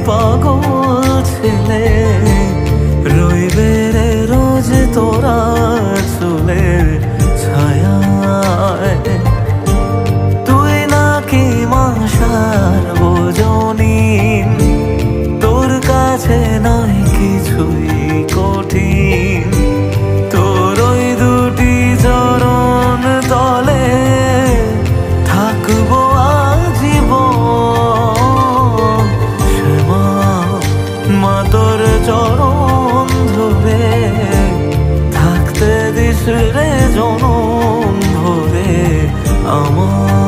পাগল ছেলে রইবে রে রোজ তোরা চুলের ছায়ায়। তুই নাকি মাসার বোঝনি, তোর কাছে নয় কিছুই কঠিন। তোর ওই দুটি চরণ তলে থাকবো আজীবন। শ্যামা মা তোর চরণ ধরে থাকতে দিস রে জনম ভরে আমার।